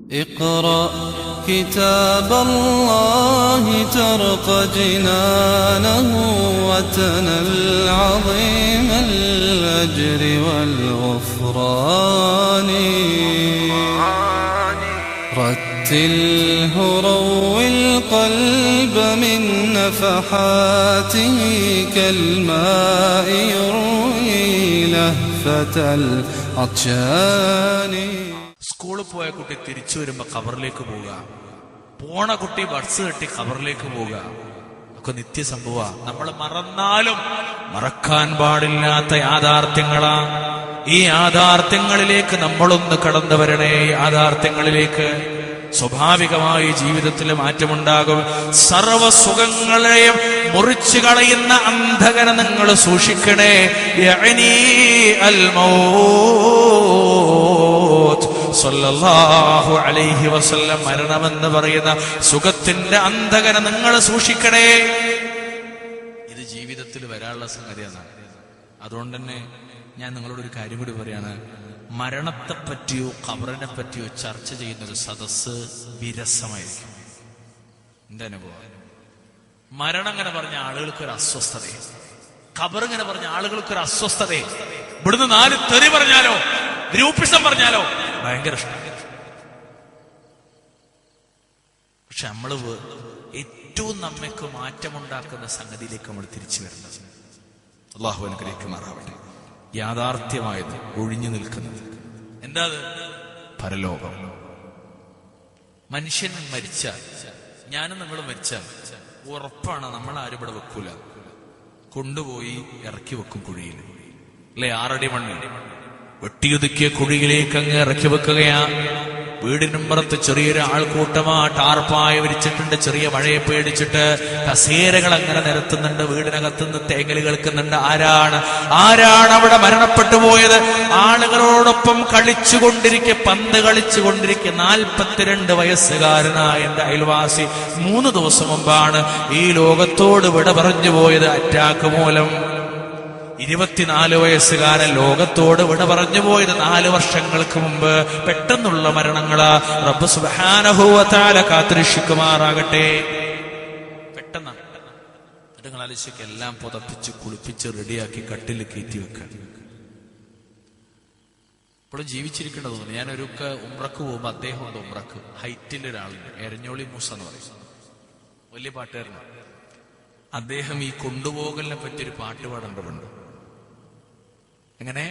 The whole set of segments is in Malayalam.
اقرأ كتاب الله ترق جنانه وتنل عظيم الأجر والغفران رتله روي القلب من نفحاته كالماء يروي لهفة العطشان. സ്കൂളിൽ പോയ കുട്ടി തിരിച്ചു വരുമ്പോ ഖബറിലേക്ക് പോവുക, പോണ കുട്ടി ബസ് കെട്ടി ഖബറിലേക്ക് പോവുക, ഒക്കെ നിത്യസംഭവ. നമ്മൾ മറന്നാലും മറക്കാൻ പാടില്ലാത്ത യാഥാർത്ഥ്യങ്ങളാ. ഈ യാഥാർത്ഥ്യങ്ങളിലേക്ക് നമ്മളൊന്ന് കടന്നു വരണേ. യാഥാർത്ഥ്യങ്ങളിലേക്ക് സ്വാഭാവികമായി ജീവിതത്തിൽ മാറ്റമുണ്ടാകും. സർവ സുഖങ്ങളെയും മുറിച്ചു കളയുന്ന അന്ധകനെ നിങ്ങൾ സൂക്ഷിക്കണേ. യഅനി അൽ മൗത്ത് സല്ലല്ലാഹു അലൈഹി വസല്ലം മരണമെന്ന് പറയുന്ന സുഖത്തിന്റെ അന്ധകനെ നിങ്ങൾ സൂക്ഷിക്കണേ. ഇത് ജീവിതത്തിൽ വരാനുള്ള സംഗതിയാണ്. അതുകൊണ്ട് തന്നെ ഞാൻ നിങ്ങളോടൊരു കാര്യം കൂടി പറയാണ്. മരണത്തെപ്പറ്റിയോ ഖബറിനെ പറ്റിയോ ചർച്ച ചെയ്യുന്ന ഒരു സദസ്സ് വിരസമായിരിക്കും. എന്റെ അനുഭവം. മരണം ഇങ്ങനെ പറഞ്ഞ ആളുകൾക്കൊരു അസ്വസ്ഥതയെ, ഖബർ ഇങ്ങനെ പറഞ്ഞ ആളുകൾക്കൊരു അസ്വസ്ഥതയെ, ഇവിടുന്ന് 4 തെറി പറഞ്ഞാലോ ഗ്രൂപ്പിസം പറഞ്ഞാലോ ഭയങ്കര ഇഷ്ടം. പക്ഷെ നമ്മള് ഏറ്റവും നമ്മയ്ക്ക് മാറ്റമുണ്ടാക്കുന്ന സംഗതിയിലേക്ക് നമ്മൾ തിരിച്ചു വരുന്നത്. അല്ലാഹു അനുഗ്രഹിക്കുമാറാവട്ടെ. യാഥാർത്ഥ്യമായത് ഒഴിഞ്ഞു നിൽക്കുന്നത് എന്താ? പരലോകം. മനുഷ്യൻ മരിച്ചാൽ, ഞാനും നിങ്ങൾ മരിച്ചാൽ ഉറപ്പാണ് നമ്മൾ ആരും ഇവിടെ വെക്കൂല, കൊണ്ടുപോയി ഇറക്കി വെക്കും കുഴിയിൽ. അല്ലെ? 6 അടി മണ്ണിൽ വെട്ടിയൊതുക്കിയ കുഴിയിലേക്ക് അങ്ങ് ഇറക്കി വെക്കുകയാ. വീടിനുമ്പുറത്ത് ചെറിയൊരു ആൾക്കൂട്ടമാ ടാർപ്പായ വിരിച്ചിട്ടുണ്ട്. ചെറിയ മഴയെ പേടിച്ചിട്ട് കസേരകൾ അങ്ങനെ നിരത്തുന്നുണ്ട്. വീടിനകത്തുനിന്ന് തേങ്ങൽ കേൾക്കുന്നുണ്ട്. ആരാണ് അവിടെ മരണപ്പെട്ടു പോയത്? ആളുകളോടൊപ്പം കളിച്ചുകൊണ്ടിരിക്കെ, പന്ത് കളിച്ചുകൊണ്ടിരിക്കെ 42 വയസ്സുകാരനായ എന്റെ അയൽവാസി 3 ദിവസം മുമ്പാണ് ഈ ലോകത്തോട് വിട പറഞ്ഞു പോയത്. അറ്റാക്ക് മൂലം 24 വയസ്സുകാരൻ ലോകത്തോട് വിട പറഞ്ഞു പോയത് 4 വർഷങ്ങൾക്ക് മുമ്പ്. പെട്ടെന്നുള്ള മരണങ്ങളാ. റബ്ബ് സുബ്ഹാനഹു വ തആല കാത്തുരക്ഷിക്കുമാറാകട്ടെ. പെട്ടെന്ന് നിങ്ങൾ ആലോചിക്കുക, എല്ലാം പുതപ്പിച്ച് കുളിപ്പിച്ച് റെഡിയാക്കി കട്ടിൽ കയറ്റി വെക്കാൻ. ഇപ്പോഴും ജീവിച്ചിരിക്കേണ്ടത് തോന്നുന്നു. ഞാനൊരു ഉംറക്ക് പോകുമ്പോ അദ്ദേഹം ഉണ്ട് ഉംറക്ക്, ഹൈറ്റിന്റെ ഒരാളുണ്ട്, എരഞ്ഞോളി മൂസ എന്ന് പറയും, വലിയ പാട്ടുകാരനാണ്. അദ്ദേഹം ഈ കൊണ്ടുപോകലിനെ പറ്റിയൊരു പാട്ട് പാടേണ്ടതുണ്ട്. എങ്ങനെ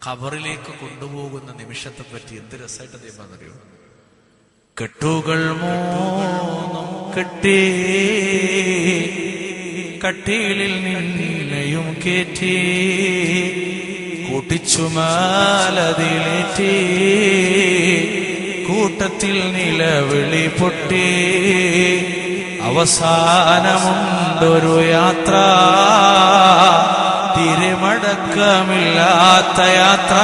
ഖബറിലേക്ക് കൊണ്ടുപോകുന്ന നിമിഷത്തെ പറ്റി എന്ത് രസമായിട്ട് അദ്ദേഹം പറഞ്ഞറിയോ? കെട്ടുകൾ 3 കെട്ടി കട്ടിലിൽ നിന്നെയും കേറ്റി കൂട്ടിച്ചുമാലതിലേറ്റി കൂട്ടത്തിൽ നിലവിളി പൊട്ടി അവസാനമുണ്ടൊരു യാത്ര, തിരുമടക്കമില്ലാത്ത യാത്ര.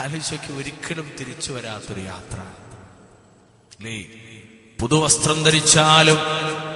ആലോചിക്ക്, ഒരിക്കലും തിരിച്ചു വരാത്തൊരു യാത്ര അല്ലേ? പുതുവസ്ത്രം ധരിച്ചാലും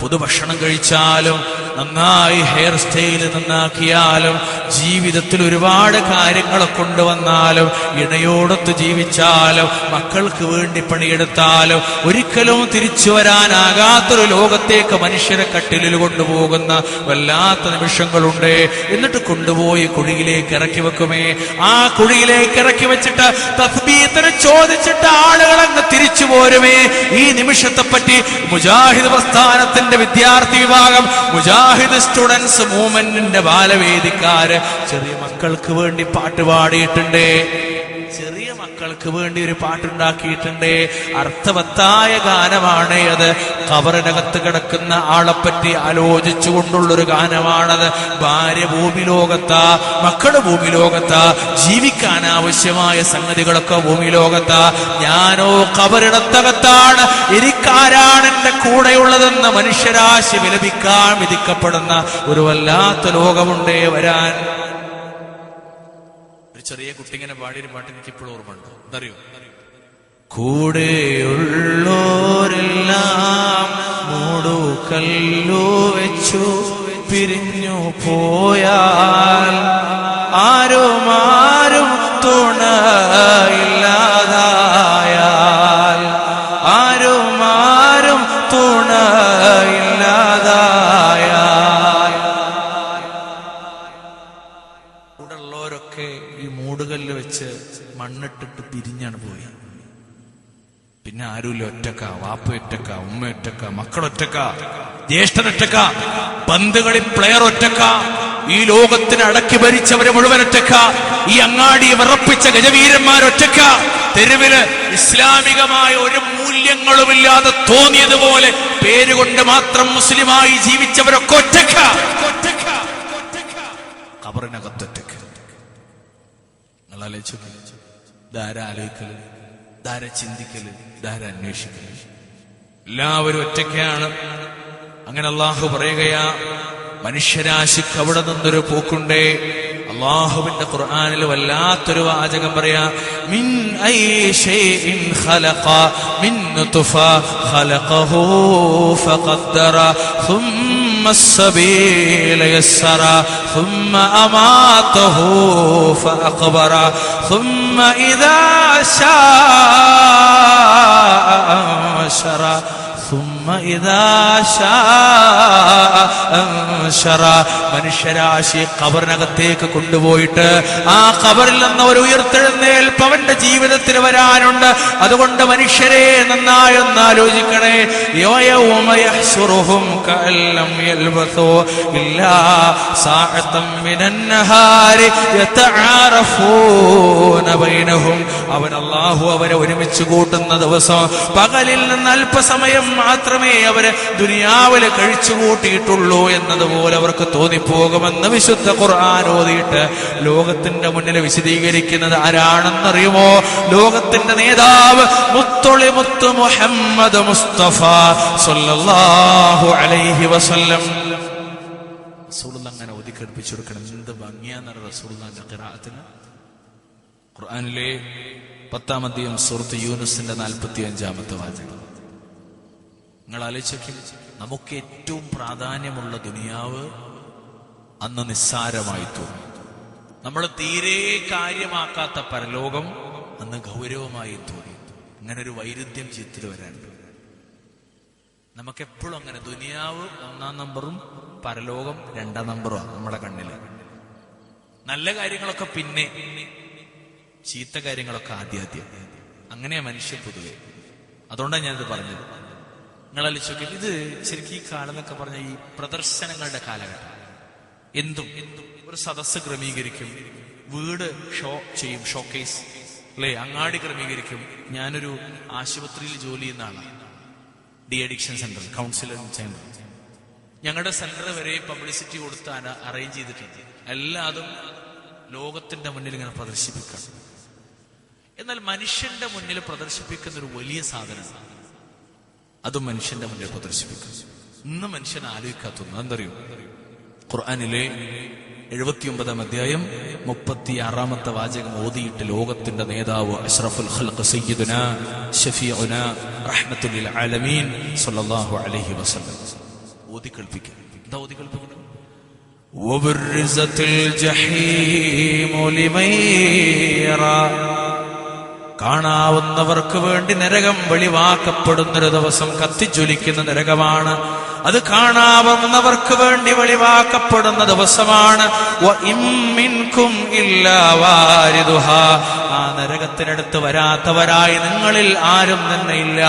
പുതുഭക്ഷണം കഴിച്ചാലും നന്നായി ഹെയർ സ്റ്റൈൽ നന്നാക്കിയാലും ജീവിതത്തിൽ ഒരുപാട് കാര്യങ്ങളെ കൊണ്ടുവന്നാലും ഇണയോടൊത്ത് ജീവിച്ചാലും മക്കൾക്ക് വേണ്ടി പണിയെടുത്താലും ഒരിക്കലും തിരിച്ചു വരാനാകാത്തൊരു ലോകത്തേക്ക് മനുഷ്യരെ കട്ടിലിൽ കൊണ്ടുപോകുന്ന വല്ലാത്ത നിമിഷങ്ങളുണ്ട്. എന്നിട്ട് കൊണ്ടുപോയി കുഴിയിലേക്ക് ഇറക്കി വെക്കുമേ. ആ കുഴിയിലേക്ക് ഇറക്കി വെച്ചിട്ട് തസ്ബീഹിനെ ചോദിച്ചിട്ട് ആളുകൾ അങ്ങ് തിരിച്ചു പോരുമേ. ഈ നിമിഷത്തെ പറ്റി മുജാഹിദ് പ്രസ്ഥാനത്തിന്റെ വിദ്യാർത്ഥി വിഭാഗം, മുജാഹിദ് സ്റ്റുഡൻസ് മൂവ്മെന്റിന്റെ ബാലവേദിക്കാര് ചെറിയ മക്കൾക്ക് വേണ്ടി പാട്ട് പാടിയിട്ടുണ്ട്. ചെറിയ മക്കൾക്ക് വേണ്ടി ഒരു പാട്ടുണ്ടാക്കിയിട്ടുണ്ട്. അർത്ഥവത്തായ ഗാനമാണ് അത്. ഖബറിനകത്ത് കിടക്കുന്ന ആളെപ്പറ്റി ആലോചിച്ചു കൊണ്ടുള്ളൊരു ഗാനമാണത്. ഭാര്യ ഭൂമി ലോകത്താ, മക്കള് ഭൂമി ലോകത്താ, ജീവിക്കാൻ ആവശ്യമായ സംഗതികളൊക്കെ ഭൂമി ലോകത്താ. ഞാനോ ഖബറിനകത്താണ്. എനിക്കാരാണ് എന്റെ കൂടെയുള്ളതെന്ന് മനുഷ്യരാശി വിലപിക്കാൻ വിധിക്കപ്പെടുന്ന ഒരു വല്ലാത്ത ലോകമുണ്ടേ വരാൻ. ചെറിയ കുട്ടിങ്ങനെ പാടിയൊരു പാട്ട് എനിക്ക് ഇപ്പോഴും ഓർമ്മയുണ്ട്. എന്തറിയോ? കൂടെയുള്ളോരെല്ലാം മൂടുകല്ലു വെച്ചു പിരിഞ്ഞു പോയാൽ മക്കളൊക്കെ ഈ മൂടുകല്ല് വെച്ച് മണ്ണിട്ടിട്ട് പിരിഞ്ഞാണ് പോയി. പിന്നെ ആരുമില്ല, ഒറ്റക്ക, വാപ്പ ഒറ്റക്ക, ഉമ്മ ഒറ്റക്ക, മക്കളൊറ്റക്ക, ജ്യേഷ്ഠനൊറ്റക്ക, പന്തുകളി പ്ലെയർ ഒറ്റക്ക, ഈ ലോകത്തിന് അടക്കി ഭരിച്ചവരെ മുഴുവൻ ഒറ്റക്ക, ഈ അങ്ങാടിയെ വിറപ്പിച്ച ഗജവീരന്മാരൊറ്റക്ക, തെരുവില് ഇസ്ലാമികമായ ഒരു മൂല്യങ്ങളുമില്ലാതെ തോന്നിയതുപോലെ പേരുകൊണ്ട് മാത്രം മുസ്ലിമായി ജീവിച്ചവരൊക്കെ ഒറ്റക്ക, ഖബറിനകത്തൊറ്റക്ക. നിങ്ങൾ ആലോചിച്ചു, ധാര ആലോചിക്കല്, ധാര ചിന്തിക്കല്, ധാര അന്വേഷിക്കല്, എല്ലാവരും ഒറ്റയ്ക്കാണ്. അങ്ങനെ അള്ളാഹു പറയുകയാ, മനുഷ്യരാശിക്ക് അവിടെ നിന്നൊരു പോക്കുണ്ടേ. അള്ളാഹുവിന്റെ ഖുർആനിൽ വല്ലാത്തൊരു വാചകം പറയാ, മിൻ ഐ ശൈഇൻ ഖലഖ മിൻ നുത്ഫ ഖലഖഹു ഫഖദ്ദറ ثم السبيل يسر ثم أماته فأقبر ثم إذا شاء أنشر ثم إذا شاء أنشر. മനുഷ്യരാശി ഖബറിനകത്തേക്ക് കൊണ്ടുപോയിട്ട് ആ ഖബറിൽ നിന്ന് ഒരു ഉയർത്തെഴുന്നേൽപ്പ് അവന്റെ ജീവിതത്തിൽ വരാനുണ്ട്. അതുകൊണ്ട് മനുഷ്യരെ നന്നായി ഒന്ന് ആലോചിക്കണേ. യൗമ യഹ്ശുറുഹും കഅല്ലം യൽബസൂ ഇല്ലാ സാഅതൻ മിനൻ നഹാരി യതആറഫൂന ബൈനഹും. അവൻ അല്ലാഹു അവരെ ഒരുമിച്ച് കൂട്ടുന്ന ദിവസം പകലിൽ നിന്ന് അല്പസമയം മാത്രമേ അവര് ദുനിയാവില് കഴിച്ചു കൂട്ടിയിട്ടുള്ളൂ എന്നതുപോലെ അവർക്ക് തോന്നിപ്പോകുമെന്ന് വിശുദ്ധ ഖുർആൻ ഓതിയിട്ട് ലോകത്തിന്റെ മുന്നിൽ വിശദീകരിക്കുന്നത് ആരാണെന്നറിയുമോ? ലോകത്തിന്റെ നേതാവ് മുത്തൊളി മുത്ത് മുഹമ്മദ് മുസ്തഫ സല്ലല്ലാഹു അലൈഹി വസല്ലം. റസൂലുള്ളാഹി അങ്ങനെ ഓതി കേൾപ്പിച്ചു കൊടുക്കണം. എന്ത് ഭംഗിയാണെന്ന് റസൂലുള്ളാഹിന്റെ ഖിറാഅത്തിന്. ഖുർആനിലെ 10-ാം അധ്യായം സൂറത്ത് യൂനുസിന്റെ 45-ാമത്തെ വാചകം നിങ്ങൾ ആലോചിക്കും. നമുക്ക് ഏറ്റവും പ്രാധാന്യമുള്ള ദുനിയാവ് അന്ന് നിസ്സാരമായി തോന്നി. നമ്മൾ തീരെ കാര്യമാക്കാത്ത പരലോകം അന്ന് ഗൗരവമായി തോന്നി. അങ്ങനെ ഒരു വൈരുദ്ധ്യം ജീവിതത്തിൽ വരാനുണ്ട്. നമുക്കെപ്പോഴും അങ്ങനെ ദുനിയാവ് 1-ാം നമ്പറും പരലോകം 2-ാം നമ്പറുമാണ് നമ്മുടെ കണ്ണില്. നല്ല കാര്യങ്ങളൊക്കെ പിന്നെ, ചീത്ത കാര്യങ്ങളൊക്കെ ആദ്യം. അങ്ങനെയാ മനുഷ്യൻ പൊതുവെ. അതുകൊണ്ടാണ് ഞാനിത് പറഞ്ഞത്. നിങ്ങൾ ആലോചിച്ചു, ഇത് ശരിക്കും ഈ കാലം എന്നൊക്കെ പറഞ്ഞ ഈ പ്രദർശനങ്ങളുടെ കാലഘട്ടം. എന്തും ഒരു സദസ്സ് ക്രമീകരിക്കും, വീട് ഷോ ചെയ്യും, ഷോക്കേസ് അല്ലെ, അങ്ങാടി ക്രമീകരിക്കും. ഞാനൊരു ആശുപത്രിയിൽ ജോലി ചെയ്യുന്ന ആളാണ്, de addiction centre, counselling centre. ഞങ്ങളുടെ സെന്റർ വരെ പബ്ലിസിറ്റി കൊടുത്ത് അറേഞ്ച് ചെയ്തിട്ടുണ്ട്. എല്ലാതും ലോകത്തിന്റെ മുന്നിൽ ഇങ്ങനെ പ്രദർശിപ്പിക്കണം. എന്നാൽ മനുഷ്യന്റെ മുന്നിൽ പ്രദർശിപ്പിക്കുന്ന ഒരു വലിയ സാധനമാണ്, അതും മനുഷ്യന്റെ മുന്നിൽ പ്രദർശിപ്പിക്കും. ഇന്ന് മനുഷ്യൻ ആലോചിക്കാത്തൊന്നും എന്തറിയോ? ഖുർആനിലെ 79-ാം അധ്യായം 36-ാമത്തെ വാചകം ഓതിയിട്ട് ലോകത്തിന്റെ നേതാവ് അഷ്റഫുൽ ഖൽഖ് സയ്യിദുനാ ശഫീഉനാ റഹ്മത്തുൽ ലിൽ ആലമീൻ സ്വല്ലല്ലാഹു അലൈഹി വസല്ലം ഓതി കേൾപ്പിക്കും. എന്താ ഓതി കേൾപ്പിക്കുന്നത്? വബർസത്തിൽ ജഹീമു ലിമൻ യറാ. കാണാവുന്നവർക്ക് വേണ്ടി നരകം വെളിവാക്കപ്പെടുന്നൊരു ദിവസം. കത്തിജ്വലിക്കുന്ന നരകമാണ് അത്. കാണാവുന്നവർക്ക് വേണ്ടി വെളിവാക്കപ്പെടുന്ന ദിവസമാണ്. ആ നരകത്തിനടുത്ത് വരാത്തവരായി നിങ്ങളിൽ ആരും തന്നെ ഇല്ല.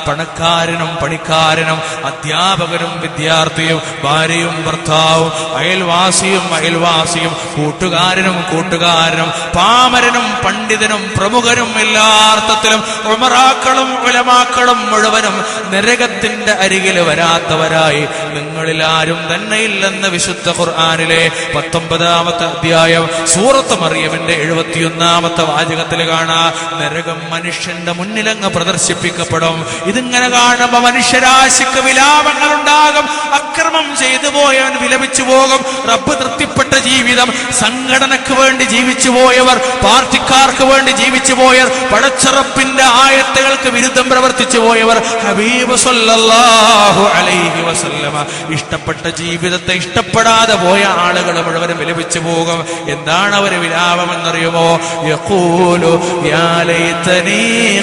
പണക്കാരനും പണിക്കാരനും, അധ്യാപകനും വിദ്യാർത്ഥിയും, ഭാര്യയും ഭർത്താവും, അയൽവാസിയും, കൂട്ടുകാരനും, പാമരനും പണ്ഡിതനും പ്രമുഖനും, എല്ലാ അർത്ഥത്തിലും ഉമറാക്കളും ഉലമാക്കളും മുഴുവനും നരകത്തിന്റെ അരികിൽ വരാത്തവരായി നിങ്ങളിൽ ആരും തന്നെ ഇല്ലെന്ന് വിശുദ്ധ ഖുർആനിലെ 19-ാമത്തെ അധ്യായം സൂറത്ത് മറിയമിന്റെ 71-ാമത്തെ വാചകത്തിൽ കാണാ. നരകം മനുഷ്യന്റെ മുന്നിലങ്ങ് പ്രദർശിപ്പിക്കപ്പെടും. ഇതിങ്ങനെ കാണുമ്പോ മനുഷ്യരാശിക്ക് വിലാപങ്ങൾ ഉണ്ടാകും. അക്രമം ചെയ്തു പോയവൻ വിലപിച്ചു പോകും. റബ്ബ് തൃപ്തിപ്പെട്ട ജീവിതം, സംഘടനക്ക് വേണ്ടി ജീവിച്ചു പോയവർ, പാർട്ടിക്കാർക്ക് വേണ്ടി ജീവിച്ചു പോയവർ, പടച്ചറപ്പിന്റെ ആയത്തുകൾക്ക് വിരുദ്ധം പ്രവർത്തിച്ചു പോയവർ, ഹബീബ് സല്ലല്ലാഹു അലൈഹി വസല്ലമ ഇഷ്ടപ്പെട്ട ജീവിതത്തെ ഇഷ്ടപ്പെടാതെ പോയ ആളുകൾ മുഴുവനും വിലപിച്ചു പോകും. എന്താണ് അവര് വിലാപമെന്നറിയുമോ? യഖൂലൂന യഖൂലു യാ ലൈതനീ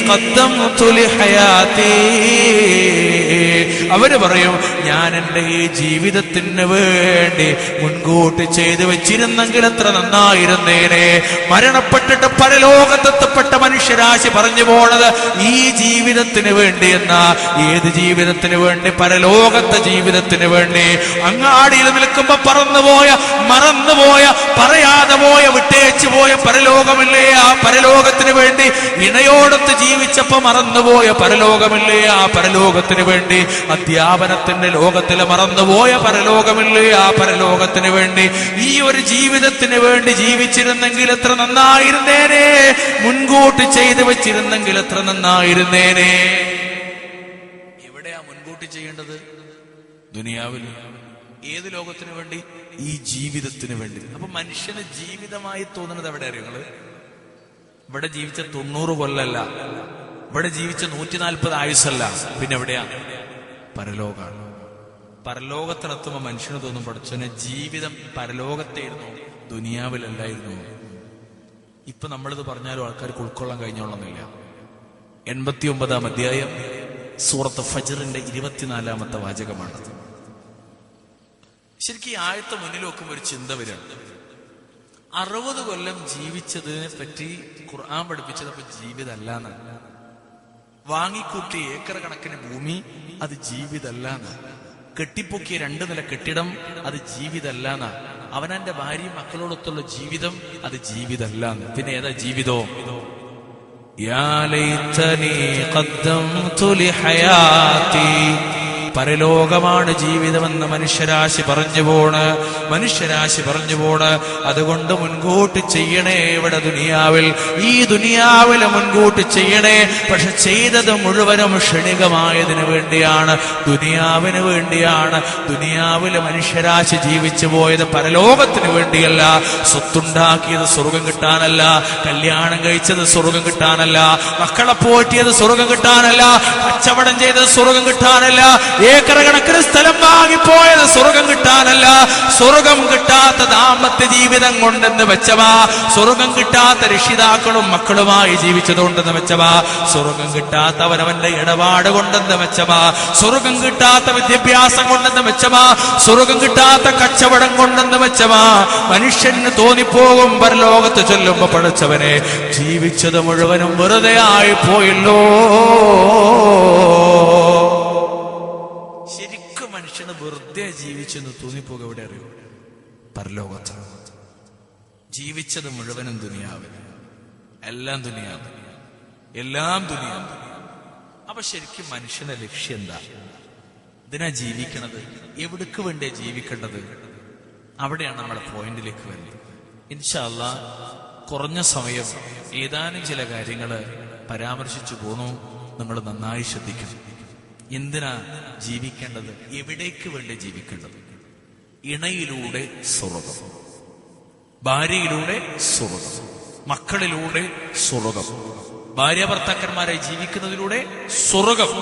ഖദ്ദംതു ലിഹയാതീ. അവര് പറയും, ഞാൻ എന്റെ ഈ ജീവിതത്തിന് വേണ്ടി മുൻകൂട്ടി ചെയ്തു വെച്ചിരുന്നെങ്കിൽ എത്ര നന്നായിരുന്നേനെ. മരണപ്പെട്ടിട്ട് പരലോകത്തെത്തപ്പെട്ട മനുഷ്യരാശി പറഞ്ഞു പോണത് ഈ ജീവിതത്തിന് വേണ്ടി എന്നാ. ഏത് ജീവിതത്തിന് വേണ്ടി? പരലോകത്തെ ജീവിതത്തിന് വേണ്ടി. അങ്ങാടിയിൽ നിൽക്കുമ്പോ മറന്നുപോയ പറയാതെ പോയ വിട്ടേച്ചു പോയ പരലോകമില്ലേ? ആ പരലോകത്തിന് വേണ്ടി ഇണയോടൊത്ത് ജീവിച്ചപ്പോ മറന്നുപോയ പരലോകമില്ലേ? ആ പരലോകത്തിന് വേണ്ടി അധ്യാപനത്തിന്റെ ലോകത്തിൽ മറന്നുപോയ പരലോകമില്ലേ? ആ പരലോകത്തിന് വേണ്ടി ഈ ഒരു ജീവിതത്തിന് വേണ്ടി ജീവിച്ചിരുന്നെങ്കിൽ എത്ര നന്നായിരുന്നേനെ. മുൻകൂട്ടി ചെയ്തു വെച്ചിരുന്നെങ്കിൽ എത്ര നന്നായിരുന്നേനെ. എവിടെയാ മുൻകൂട്ടി ചെയ്യേണ്ടത്? ദുനിയാവിൽ. ഏത് ലോകത്തിന് വേണ്ടി? ഈ ജീവിതത്തിന് വേണ്ടി. അപ്പൊ മനുഷ്യന് ജീവിതമായി തോന്നുന്നത് എവിടെ അറിയുങ്ങള്? ഇവിടെ ജീവിച്ച 90 കൊല്ലല്ല, ഇവിടെ ജീവിച്ച 140 ആയുസല്ല. പിന്നെ എവിടെയാ? പരലോകാണ്. പരലോകത്തിലെത്തുമ്പോ മനുഷ്യന് തോന്നും, പഠിച്ചോനെ ജീവിതം പരലോകത്തായിരുന്നു, ദുനിയാവിലല്ലായിരുന്നു. ഇപ്പൊ നമ്മളിത് പറഞ്ഞാലും ആൾക്കാർക്ക് ഉൾക്കൊള്ളാൻ കഴിഞ്ഞോളന്നില്ല. 89-ാം അധ്യായം സൂറത്ത് ഫജ്റിന്റെ 24-ാമത്തെ വാചകമാണത്. ശരിക്കും ഈ ആയത്തെ മുന്നിൽ നോക്കുമ്പോൾ ഒരു ചിന്ത വരികയാണ്. 60 കൊല്ലം ജീവിച്ചതിനെ പറ്റി ഖുർആൻ പഠിപ്പിച്ചത് അപ്പൊ ജീവിതമല്ല എന്നാണ്. വാങ്ങിക്കൂട്ടിയ ഏക്കർ കണക്കിന് ഭൂമി അത് ജീവിതമല്ല എന്നാണ്. കെട്ടിപ്പൊക്കിയ 2 നില കെട്ടിടം അത് ജീവിതമല്ല എന്നാണ്. അവനന്റെ ഭാര്യയും മക്കളോടൊത്തുള്ള ജീവിതം അത് ജീവിതമല്ല എന്ന്. പിന്നെ ഏതാ ജീവിതോ? യാ ലൈതനീ ഖദ്ദംതു ലിഹയാതീ. പരലോകമാണ് ജീവിതമെന്ന് മനുഷ്യരാശി പറഞ്ഞു പോണ്. അതുകൊണ്ട് മുൻകൂട്ടി ചെയ്യണേ. ഇവിടെ ദുനിയാവിൽ, ഈ ദുനിയാവിൽ മുൻകൂട്ടി ചെയ്യണേ. പക്ഷെ ചെയ്തത് മുഴുവനും ക്ഷണികമായതിനു വേണ്ടിയാണ്, ദുനിയാവിന് വേണ്ടിയാണ്. ദുനിയാവിലെ മനുഷ്യരാശി ജീവിച്ചു പോയത് പരലോകത്തിന് വേണ്ടിയല്ല. സ്വത്തുണ്ടാക്കിയത് സ്വർഗം കിട്ടാനല്ല, കല്യാണം കഴിച്ചത് സ്വർഗം കിട്ടാനല്ല, മക്കളെ പോറ്റിയത് സ്വർഗം കിട്ടാനല്ല, കച്ചവടം ചെയ്തത് സ്വർഗം കിട്ടാനല്ല, ഏക്കർ കണക്കിന് സ്ഥലം വാങ്ങിപ്പോയത് സ്വർഗം കിട്ടാനല്ല. സ്വർഗം കിട്ടാത്ത ദാമ്പത്യ ജീവിതം കൊണ്ടെന്ന് വെച്ചവാ, സ്വർഗം കിട്ടാത്ത രക്ഷിതാക്കളും മക്കളുമായി ജീവിച്ചതുകൊണ്ടെന്ന് വെച്ചവാ, സ്വർഗം കിട്ടാത്ത അവനവന്റെ ഇടപാട് കൊണ്ടെന്ന് വെച്ചവാ, സ്വർഗം കിട്ടാത്ത വിദ്യാഭ്യാസം കൊണ്ടെന്ന് വെച്ചവാ, സ്വർഗം കിട്ടാത്ത കച്ചവടം കൊണ്ടെന്ന് വെച്ചവാ. മനുഷ്യന് തോന്നിപ്പോകും പരലോകത്ത് ചൊല്ലുമ്പോ, പഠിച്ചവനെ ജീവിച്ചത് മുഴുവനും വെറുതെ ആയി പോയല്ലോ. ശരിക്കും മനുഷ്യന് വെറുതെ ജീവിച്ചെന്ന് തോന്നിപ്പോക എവിടെ അറിയോ? പരലോകത്ത്. ജീവിച്ചത് മുഴുവനും ദുനിയാവിൽ, എല്ലാം ദുനിയാവ്. അപ്പൊ ശരിക്കും മനുഷ്യന്റെ ലക്ഷ്യം എന്താ? ഇതിനാ ജീവിക്കണത്? എവിടേക്ക് വേണ്ടിയാ ജീവിക്കേണ്ടത്? അവിടെയാണ് നമ്മുടെ പോയിന്റിലേക്ക് വരുന്നത്. ഇൻഷാ അല്ലാഹ് കുറഞ്ഞ സമയം ഏതാനും ചില കാര്യങ്ങള് പരാമർശിച്ചു പോന്നു. നിങ്ങൾ നന്നായി ശ്രദ്ധിക്കണം. എന്തിനാ ജീവിക്കേണ്ടത്? എവിടേക്ക് വേണ്ടി ജീവിക്കേണ്ടത്? ഇണയിലൂടെ സ്വർഗം, ഭാര്യയിലൂടെ സ്വർഗം, മക്കളിലൂടെ സ്വർഗം, ഭാര്യ ഭർത്താക്കന്മാരായി ജീവിക്കുന്നതിലൂടെ സ്വർഗം.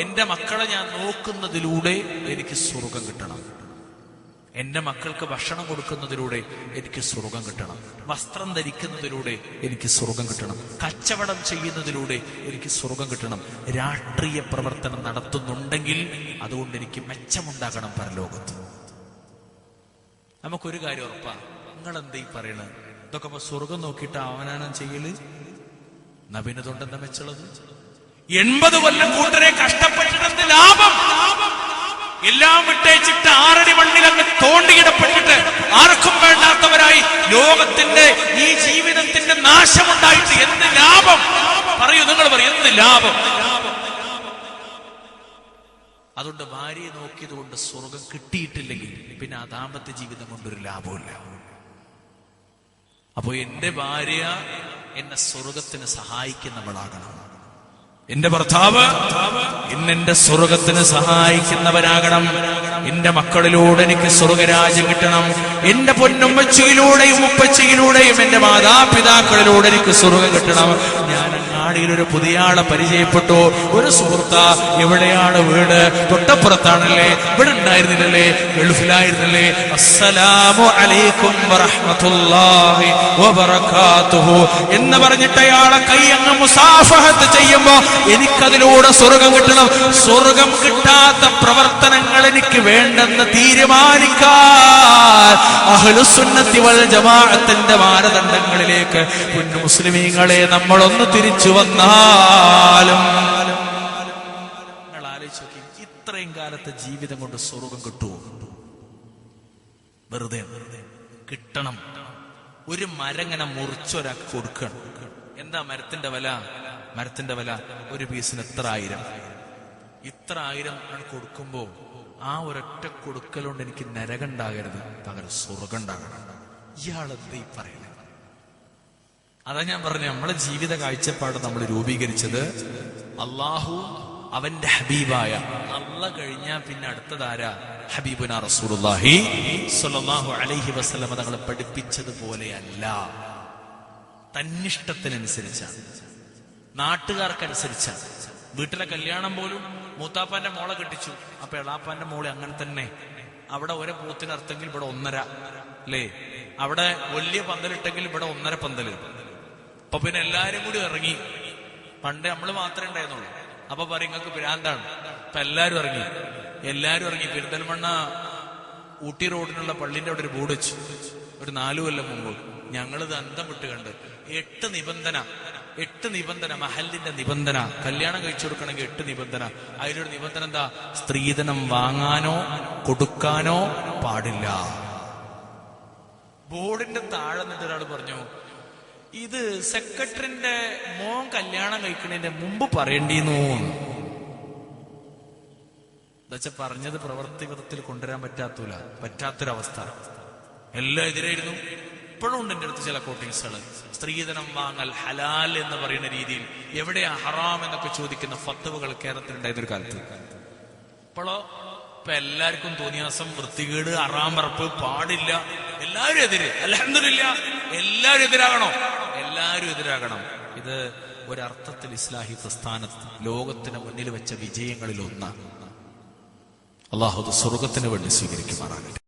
എന്റെ മക്കളെ ഞാൻ നോക്കുന്നതിലൂടെ എനിക്ക് സ്വർഗം കിട്ടണം. എന്റെ മക്കൾക്ക് ഭക്ഷണം കൊടുക്കുന്നതിലൂടെ എനിക്ക് സ്വർഗം കിട്ടണം. വസ്ത്രം ധരിക്കുന്നതിലൂടെ എനിക്ക് സ്വർഗം കിട്ടണം. കച്ചവടം ചെയ്യുന്നതിലൂടെ എനിക്ക് സ്വർഗം കിട്ടണം. രാഷ്ട്രീയ പ്രവർത്തനം നടത്തുന്നുണ്ടെങ്കിൽ അതുകൊണ്ട് എനിക്ക് മെച്ചമുണ്ടാകണം പരലോകത്ത്. നമുക്കൊരു കാര്യം ഉറപ്പാ, നിങ്ങൾ എന്തീ പറയണത്? ഇതൊക്കെ ഇപ്പൊ സ്വർഗം നോക്കിയിട്ട് അവനാണ് ചെയ്യല്. നബിനതുണ്ടെന്താ മെച്ചുള്ളത്? 80 കൊല്ലം കൂട്ടരെ കഷ്ടപ്പെട്ടിട്ട് ലാഭം. എല്ലാം വിട്ടേച്ചിട്ട് 6 അടി മണ്ണിലങ്ങ് തോണ്ടിയിടപ്പെട്ടിട്ട് ആർക്കും വേണ്ടാത്തവരായി ലോകത്തിന്റെ ഈ ജീവിതത്തിന്റെ നാശമുണ്ടായിട്ട് എന്ത് ലാഭം? പറയൂ, നിങ്ങൾ പറയൂ, എന്ത് ലാഭം? അതുകൊണ്ട് ഭാര്യയെ നോക്കിയത് കൊണ്ട് സ്വർഗം കിട്ടിയിട്ടില്ലെങ്കിൽ പിന്നെ ആ ദാമ്പത്യ ജീവിതം കൊണ്ടൊരു ലാഭമില്ല. അപ്പോ എന്റെ ഭാര്യ എന്നെ സ്വർഗത്തിന് സഹായിക്കുന്നവളാകണം. എന്റെ ഭർത്താവ് ഇന്നെന്റെ സ്വർഗത്തിന് സഹായിക്കുന്നവരാകണം. എന്റെ മക്കളിലൂടെ എനിക്ക് സ്വർഗരാജ്യം കിട്ടണം. എന്റെ പൊന്നുമ്മച്ചിയിലൂടെയും ഉപ്പച്ചിയിലൂടെയും എന്റെ മാതാപിതാക്കളിലൂടെ എനിക്ക് സ്വർഗം കിട്ടണം. ഞാൻ അങ്ങാടിയിൽ ഒരു പുതിയ ആളെ പരിചയപ്പെട്ടു. ഒരു സുഹൃത്താ, എവിടെയാണ് വീട്? തൊട്ടപ്പുറത്താണല്ലേ, ഇവിടെ ഉണ്ടായിരുന്നില്ലല്ലേ, ഗൾഫിലായിരുന്നല്ലേ. അസ്സലാമു അലൈക്കും വറഹ്മത്തുള്ളാഹി വബറകാതുഹു എന്ന് പറഞ്ഞിട്ട് അയാളെ കൈ അങ്ങ് മുസാഫഹത്ത് ചെയ്യുമ്പോ എനിക്കതിലൂടെ സ്വർഗം കിട്ടണം. സ്വർഗം കിട്ടാത്ത പ്രവർത്തനങ്ങൾ എനിക്ക് വേണ്ടെന്ന് തീരുമാനിക്കാൻ അഹ്ലുസുന്നത്തി വൽ ജമാഅത്തിന്റെ മാനദണ്ഡങ്ങളിലേക്ക് കുഞ്ഞു മുസ്ലിമീങ്ങളെ നമ്മളൊന്ന് തിരിച്ചു വന്നാലും നിങ്ങൾ ആലോചിച്ച് നോക്കി, ഇത്രയും കാലത്തെ ജീവിതം കൊണ്ട് സ്വർഗം കിട്ടുമോ? വെറുതെ കിട്ടണം. ഒരു മരങ്ങനെ മുറിച്ചൊരാൾക്ക് കൊടുക്കണം. എന്താ മരത്തിന്റെ വില? മരത്തിന്റെ വില ഒരു പീസിന് എത്ര ആയിരം. ഇത്ര ആയിരം കൊടുക്കുമ്പോ ആ ഒരൊറ്റ കൊടുക്കലുകൊണ്ട് എനിക്ക് നരകം ഉണ്ടാകരുത്, പകരം സ്വർഗം ഉണ്ടാകണം. ഇയാളെന്താ ഈ പറയുന്നത്? അതാ ഞാൻ പറഞ്ഞു, നമ്മളെ ജീവിത കാഴ്ചപ്പാട് നമ്മൾ രൂപീകരിച്ചത് അള്ളാഹു അവന്റെ ഹബീബായ അള്ളാഹ് കഴിഞ്ഞാൽ പിന്നെ അടുത്തതാരാ? ഹബീബുനാ റസൂലുള്ളാഹി സ്വല്ലല്ലാഹു അലൈഹി വസല്ലം തങ്ങളെ പഠിപ്പിച്ചതുപോലെയല്ല. തന്നിഷ്ടത്തിനനുസരിച്ചാണ്, നാട്ടുകാർക്കനുസരിച്ചാണ്. വീട്ടിലെ കല്യാണം പോലും മൂത്താപ്പാന്റെ മോളെ കെട്ടിച്ചു, അപ്പൊ എളാപ്പാന്റെ മോളെ അങ്ങനെ തന്നെ. അവിടെ ഒരു പൂത്തിനർത്തെങ്കിൽ ഇവിടെ 1.5, അല്ലേ? അവിടെ വലിയ പന്തലിട്ടെങ്കിൽ ഇവിടെ 1.5 പന്തല്. അപ്പൊ പിന്നെ എല്ലാരും കൂടി ഇറങ്ങി. പണ്ട് നമ്മള് മാത്രമേ ഉണ്ടായിരുന്നുള്ളൂ. അപ്പൊ പറയും നിങ്ങൾക്ക് ഭ്രാന്താണ്. അപ്പൊ എല്ലാരും ഇറങ്ങി. പെരിന്തൽമണ്ണ ഊട്ടി റോഡിനുള്ള പള്ളിന്റെ അവിടെ ഒരു ബോർഡ് വെച്ചു ഒരു 4 കൊല്ലം മുമ്പ്. ഞങ്ങളിത് അന്തം വിട്ട് കണ്ട് 8 നിബന്ധന മഹലിന്റെ നിബന്ധന. കല്യാണം കഴിച്ചു കൊടുക്കണമെങ്കിൽ 8 നിബന്ധന. അതിലൊരു നിബന്ധന എന്താ? സ്ത്രീധനം വാങ്ങാനോ കൊടുക്കാനോ പാടില്ല. ബോർഡിന്റെ താഴെ നിന്നിട്ട് ഒരാൾ പറഞ്ഞു, ഇത് സെക്രട്ടറിന്റെ മോൻ കല്യാണം കഴിക്കുന്നതിന്റെ മുമ്പ് പറയേണ്ടിന്നു. എന്താ പറഞ്ഞത് പ്രവർത്തിപഥത്തിൽ കൊണ്ടുവരാൻ പറ്റാത്തൊരവസ്ഥ. എല്ലാം എതിരായിരുന്നു. ഇപ്പോഴും ഉണ്ട് എൻ്റെ അടുത്ത് ചില കോട്ടിങ്സുകള്. സ്ത്രീധനം വാങ്ങൽ ഹലാൽ എന്ന് പറയുന്ന രീതിയിൽ എവിടെയാ ഹറാം എന്നൊക്കെ ചോദിക്കുന്ന ഫത്വകൾ കേരളത്തിൽ ഉണ്ടായിരുന്നൊരു കാലത്ത്. ഇപ്പൊ എല്ലാവർക്കും തോന്നിയാസം, വൃത്തികേട്, ഹറാം പറപ്പ് പാടില്ല. എല്ലാവരും എതിര്. അൽഹംദുലില്ലാഹ്, എല്ലാവരും എതിരാകണം. ഇത് ഒരർത്ഥത്തിൽ ഇസ്ലാഹി പ്രസ്ഥാനത്ത് ലോകത്തിന് മുന്നിൽ വെച്ച വിജയങ്ങളിൽ ഒന്നാണ്. അല്ലാഹു സ്വർഗത്തിന് വേണ്ടി സ്വീകരിക്കുമാറാകട്ടെ.